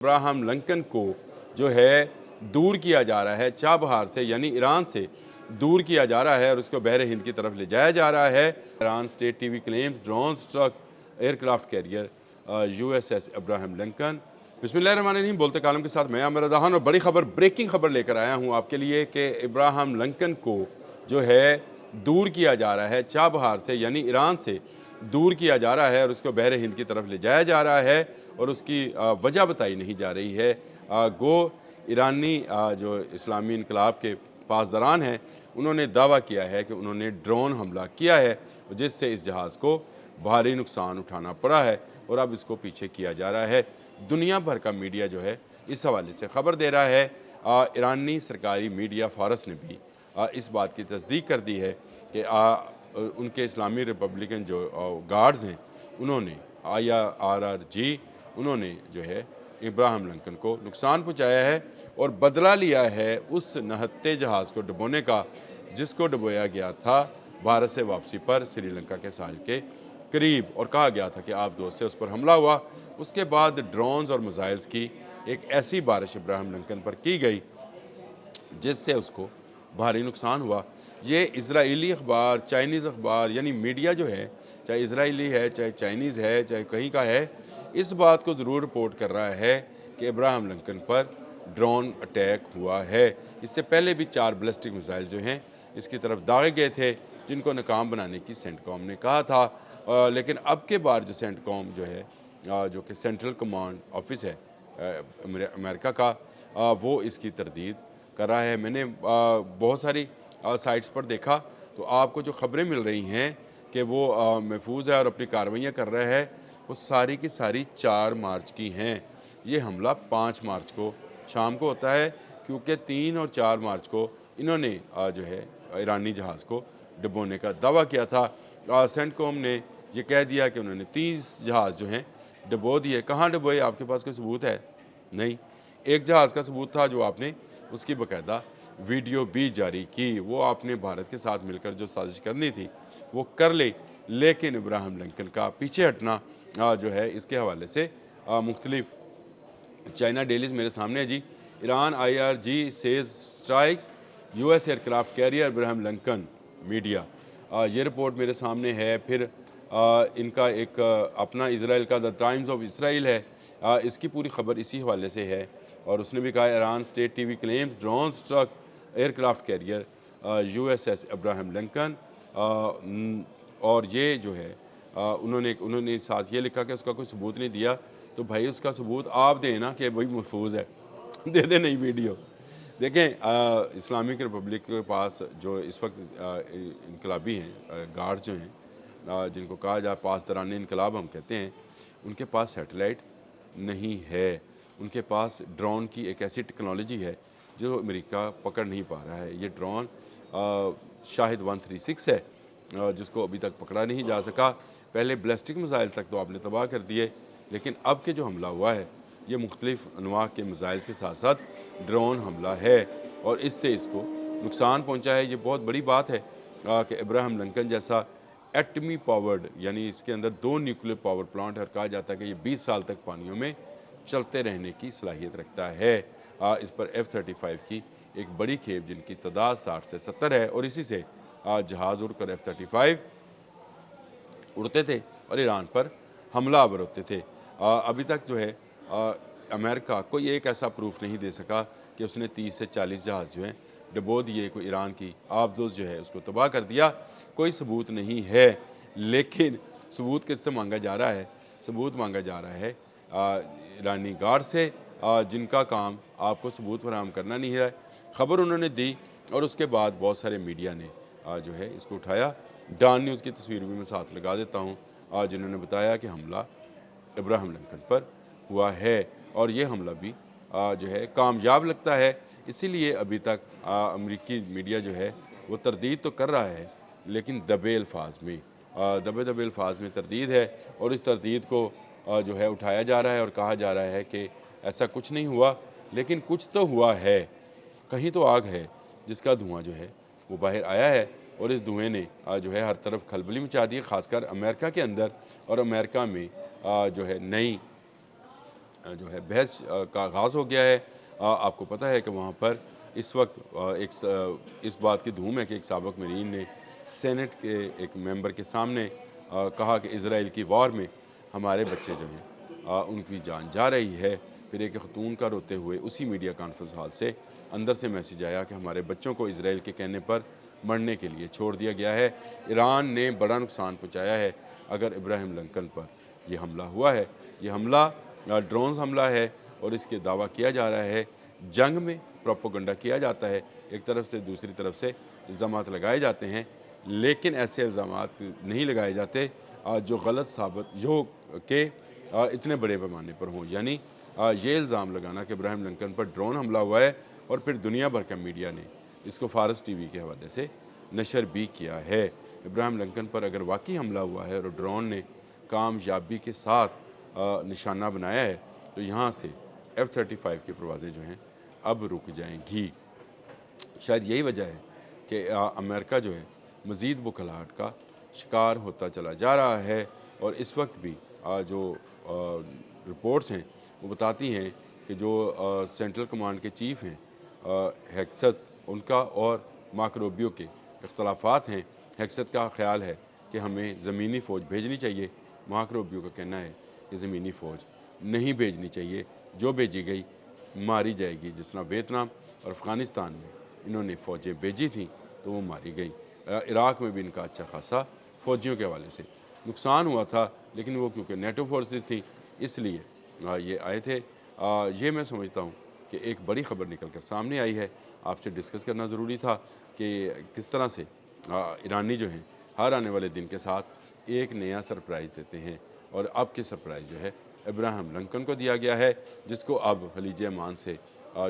Abraham Lincoln کو جو ہے دور کیا جا رہا ہے چابہار سے، یعنی ایران سے دور کیا جا رہا ہے اور اس کو بحر ہند کی طرف لے جایا جا رہا ہے۔ Iran state T V claims drones truck aircraft carrier USS Abraham Lincoln. بسم اللہ الرحمن الرحیم، بولتے کالم کے ساتھ میں عامر رضا خان، اور بڑی خبر، بریکنگ خبر لے کر آیا ہوں آپ کے لیے کہ ابراہم لنکن کو جو ہے دور کیا جا رہا ہے چابہار سے، یعنی ایران سے دور کیا جا رہا ہے اور اس کو بحر ہند کی طرف لے جایا جا رہا ہے اور اس کی وجہ بتائی نہیں جا رہی ہے۔ گو ایرانی جو اسلامی انقلاب کے پاسداران ہیں، انہوں نے دعویٰ کیا ہے کہ انہوں نے ڈرون حملہ کیا ہے جس سے اس جہاز کو بھاری نقصان اٹھانا پڑا ہے اور اب اس کو پیچھے کیا جا رہا ہے۔ دنیا بھر کا میڈیا جو ہے اس حوالے سے خبر دے رہا ہے۔ ایرانی سرکاری میڈیا فارس نے بھی اس بات کی تصدیق کر دی ہے کہ ان کے اسلامی ریپبلکن جو گارڈز ہیں، انہوں نے IRRG انہوں نے جو ہے ابراہم لنکن کو نقصان پہنچایا ہے اور بدلہ لیا ہے اس نہتے جہاز کو ڈبونے کا جس کو ڈبویا گیا تھا بھارت سے واپسی پر سری لنکا کے ساحل کے قریب، اور کہا گیا تھا کہ آبدوز سے اس پر حملہ ہوا۔ اس کے بعد ڈرونز اور میزائلز کی ایک ایسی بارش ابراہم لنکن پر کی گئی جس سے اس کو بھاری نقصان ہوا۔ یہ اسرائیلی اخبار، چائنیز اخبار، یعنی میڈیا جو ہے، چاہے اسرائیلی ہے، چاہے چائنیز ہے، چاہے کہیں کا ہے، اس بات کو ضرور رپورٹ کر رہا ہے کہ ابراہم لنکن پر ڈرون اٹیک ہوا ہے۔ اس سے پہلے بھی 4 بیلسٹک میزائل جو ہیں اس کی طرف داغے گئے تھے جن کو ناکام بنانے کی سینٹ کوم نے کہا تھا، لیکن اب کے بار جو سینٹ کوم جو ہے جو کہ سینٹرل کمانڈ آفس ہے امریکہ کا، وہ اس کی تردید کر رہا ہے۔ میں نے بہت ساری سائٹس پر دیکھا تو آپ کو جو خبریں مل رہی ہیں کہ وہ محفوظ ہے اور اپنی کارروائیاں کر رہا ہے، وہ ساری کی ساری 4 مارچ کی ہیں۔ یہ حملہ 5 مارچ کو شام کو ہوتا ہے، کیونکہ 3 اور 4 مارچ کو انہوں نے جو ہے ایرانی جہاز کو ڈبونے کا دعویٰ کیا تھا۔ سینٹ کوم نے یہ کہہ دیا کہ انہوں نے 30 جہاز جو ہیں ڈبو دیے۔ کہاں ڈبوئے؟ آپ کے پاس کوئی ثبوت ہے؟ نہیں۔ ایک جہاز کا ثبوت تھا جو آپ نے اس کی باقاعدہ ویڈیو بھی جاری کی، وہ آپ نے بھارت کے ساتھ مل کر جو سازش کرنی تھی وہ کر لی، لیکن ابراہم لنکن کا پیچھے ہٹنا جو ہے اس کے حوالے سے مختلف چائنا ڈیلیز میرے سامنے ہے جی۔ Iran IRG says strikes US aircraft carrier Abraham Lincoln, media یہ رپورٹ میرے سامنے ہے۔ پھر ان کا ایک اپنا اسرائیل کا دا ٹائمز آف اسرائیل ہے، اس کی پوری خبر اسی حوالے سے ہے، اور اس نے بھی کہا Iran state T V claims drones truck aircraft carrier USS Abraham Lincoln, اور یہ جو ہے انہوں نے ساتھ یہ لکھا کہ اس کا کوئی ثبوت نہیں دیا، تو بھائی اس کا ثبوت آپ دیں نا کہ وہی محفوظ ہے، دے دیں نئی ویڈیو۔ دیکھیں اسلامک ریپبلک کے پاس جو اس وقت انقلابی ہیں، گارڈ جو ہیں، جن کو کہا جائے پاسداران انقلاب ہم کہتے ہیں، ان کے پاس سیٹلائٹ نہیں ہے، ان کے پاس ڈرون کی ایک ایسی ٹیکنالوجی ہے جو امریکہ پکڑ نہیں پا رہا ہے۔ یہ ڈرون شاہد 136 ہے جس کو ابھی تک پکڑا نہیں جا سکا۔ پہلے بیلسٹک میزائل تک تو آپ نے تباہ کر دیے، لیکن اب کے جو حملہ ہوا ہے یہ مختلف انواع کے میزائلز کے ساتھ ساتھ ڈرون حملہ ہے، اور اس سے اس کو نقصان پہنچا ہے۔ یہ بہت بڑی بات ہے کہ ابراہم لنکن جیسا ایٹمی پاورڈ، یعنی اس کے اندر 2 نیوکلیر پاور پلانٹ، اور کہا جاتا ہے کہ یہ 20 سال تک پانیوں میں چلتے رہنے کی صلاحیت رکھتا ہے۔ اس پر F-35 کی ایک بڑی کھیپ جن کی تعداد 60 سے 70 ہے، اور اسی سے جہاز اڑ کر F-35 اڑتے تھے اور ایران پر حملہ آور ہوتے تھے۔ ابھی تک جو ہے امریکہ کوئی ایک ایسا پروف نہیں دے سکا کہ اس نے 30 سے 40 جہاز جو ہیں ڈبو دیے، کوئی ایران کی آبدوز جو ہے اس کو تباہ کر دیا، کوئی ثبوت نہیں ہے۔ لیکن ثبوت کس سے مانگا جا رہا ہے؟ ثبوت مانگا جا رہا ہے ایرانی گارڈ سے، جن کا کام آپ کو ثبوت فراہم کرنا نہیں ہے۔ خبر انہوں نے دی اور اس کے بعد بہت سارے میڈیا نے جو ہے اس کو اٹھایا۔ ڈان نیوز کی تصویر بھی میں ساتھ لگا دیتا ہوں، جنہوں نے بتایا کہ حملہ ابراہم لنکن پر ہوا ہے، اور یہ حملہ بھی جو ہے کامیاب لگتا ہے۔ اسی لیے ابھی تک امریکی میڈیا جو ہے وہ تردید تو کر رہا ہے، لیکن دبے الفاظ میں تردید ہے، اور اس تردید کو جو ہے اٹھایا جا رہا ہے اور کہا جا رہا ہے کہ ایسا کچھ نہیں ہوا، لیکن کچھ تو ہوا ہے۔ کہیں تو آگ ہے جس کا دھواں جو ہے وہ باہر آیا ہے، اور اس دھوئیں نے جو ہے ہر طرف کھلبلی مچا دی، خاص کر امریکہ کے اندر، اور امریکہ میں جو ہے نئی جو ہے بحث کا آغاز ہو گیا ہے۔ آپ کو پتہ ہے کہ وہاں پر اس وقت اس بات کی دھوم ہے کہ ایک سابق مرین نے سینٹ کے ایک ممبر کے سامنے کہا کہ اسرائیل کی وار میں ہمارے بچے جو ہیں ان کی جان جا رہی ہے۔ پھر ایک خاتون کا روتے ہوئے اسی میڈیا کانفرنس ہال سے اندر سے میسیج آیا کہ ہمارے بچوں کو اسرائیل کے کہنے پر مرنے کے لیے چھوڑ دیا گیا ہے۔ ایران نے بڑا نقصان پہنچایا ہے اگر ابراہیم لنکن پر یہ حملہ ہوا ہے۔ یہ حملہ ڈرونز حملہ ہے اور اس کے دعویٰ کیا جا رہا ہے جنگ میں پروپوگنڈا کیا جاتا ہے، ایک طرف سے دوسری طرف سے الزامات لگائے جاتے ہیں، لیکن ایسے الزامات نہیں لگائے جاتے جو غلط ثابت جو کہ اتنے بڑے پیمانے پر ہوں۔ یعنی یہ الزام لگانا کہ ابراہیم لنکن پر ڈرون حملہ ہوا ہے اور پھر دنیا بھر کا میڈیا نے اس کو فارس ٹی وی کے حوالے سے نشر بھی کیا ہے۔ ابراہیم لنکن پر اگر واقعی حملہ ہوا ہے اور ڈرون نے کامیابی کے ساتھ نشانہ بنایا ہے تو یہاں سے F-35 کی پروازیں جو ہیں اب رک جائیں گی۔ شاید یہی وجہ ہے کہ امریکہ جو ہے مزید بکھلاہٹ کا شکار ہوتا چلا جا رہا ہے، اور اس وقت بھی جو رپورٹس ہیں وہ بتاتی ہیں کہ جو سینٹرل کمانڈ کے چیف ہیں ہیکسٹ، ان کا اور مارک روبیو کے اختلافات ہیں۔ ہیکسٹ کا خیال ہے کہ ہمیں زمینی فوج بھیجنی چاہیے، مارک روبیو کا کہنا ہے کہ زمینی فوج نہیں بھیجنی چاہیے، جو بھیجی گئی ماری جائے گی۔ جس طرح ویتنام اور افغانستان میں انہوں نے فوجیں بھیجی تھیں تو وہ ماری گئیں۔ عراق میں بھی ان کا اچھا خاصا فوجیوں کے حوالے سے نقصان ہوا تھا، لیکن وہ کیونکہ نیٹو فورسز تھیں اس لیے یہ آئے تھے۔ یہ میں سمجھتا ہوں کہ ایک بڑی خبر نکل کر سامنے آئی ہے، آپ سے ڈسکس کرنا ضروری تھا کہ کس طرح سے ایرانی جو ہیں ہر آنے والے دن کے ساتھ ایک نیا سرپرائز دیتے ہیں، اور اب کے سرپرائز جو ہے ابراہیم لنکن کو دیا گیا ہے، جس کو اب خلیج عمان سے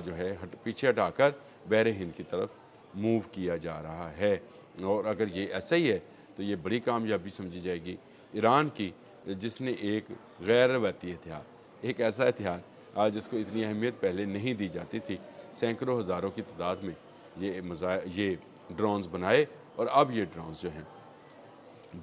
جو ہے پیچھے ہٹا کر بحر ہند کی طرف موو کیا جا رہا ہے۔ اور اگر یہ ایسا ہی ہے تو یہ بڑی کامیابی سمجھی جائے گی ایران کی، جس نے ایک غیر روایتی ہتھیار، ایک ایسا ہتھیار جس کو اتنی اہمیت پہلے نہیں دی جاتی تھی، سینکڑوں ہزاروں کی تعداد میں یہ ڈرونز بنائے، اور اب یہ ڈرونز جو ہیں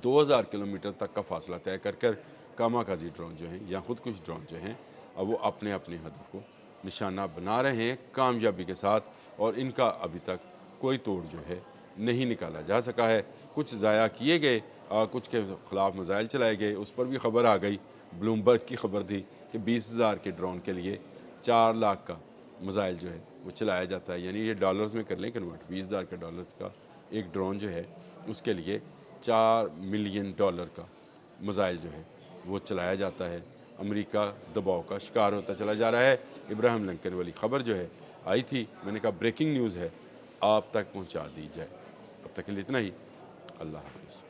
2000 کلومیٹر تک کا فاصلہ طے کر کر کاماکازی ڈرون جو ہیں یا خودکش ڈرون جو ہیں اب وہ اپنے اپنے ہدف کو نشانہ بنا رہے ہیں کامیابی کے ساتھ، اور ان کا ابھی تک کوئی توڑ جو ہے نہیں نکالا جا سکا ہے۔ کچھ ضائع کیے گئے، کچھ کے خلاف میزائل چلائے گئے، اس پر بھی خبر آ گئی، بلومبرگ کی خبر تھی کہ 20,000 کے ڈرون کے لیے 4 لاکھ کا میزائل جو ہے وہ چلایا جاتا ہے۔ یعنی یہ ڈالرز میں کر لیں کنورٹ، 20,000 کے ڈالرز کا ایک ڈرون جو ہے اس کے لیے $4 ملین کا میزائل جو ہے وہ چلایا جاتا ہے۔ امریکہ دباؤ کا شکار ہوتا چلا جا رہا ہے۔ ابراہیم لنکن والی خبر جو ہے آئی تھی، میں نے کہا بریکنگ نیوز ہے، آپ تک پہنچا دی جائے۔ اب تک کے لیے اتنا ہی، اللہ حافظ۔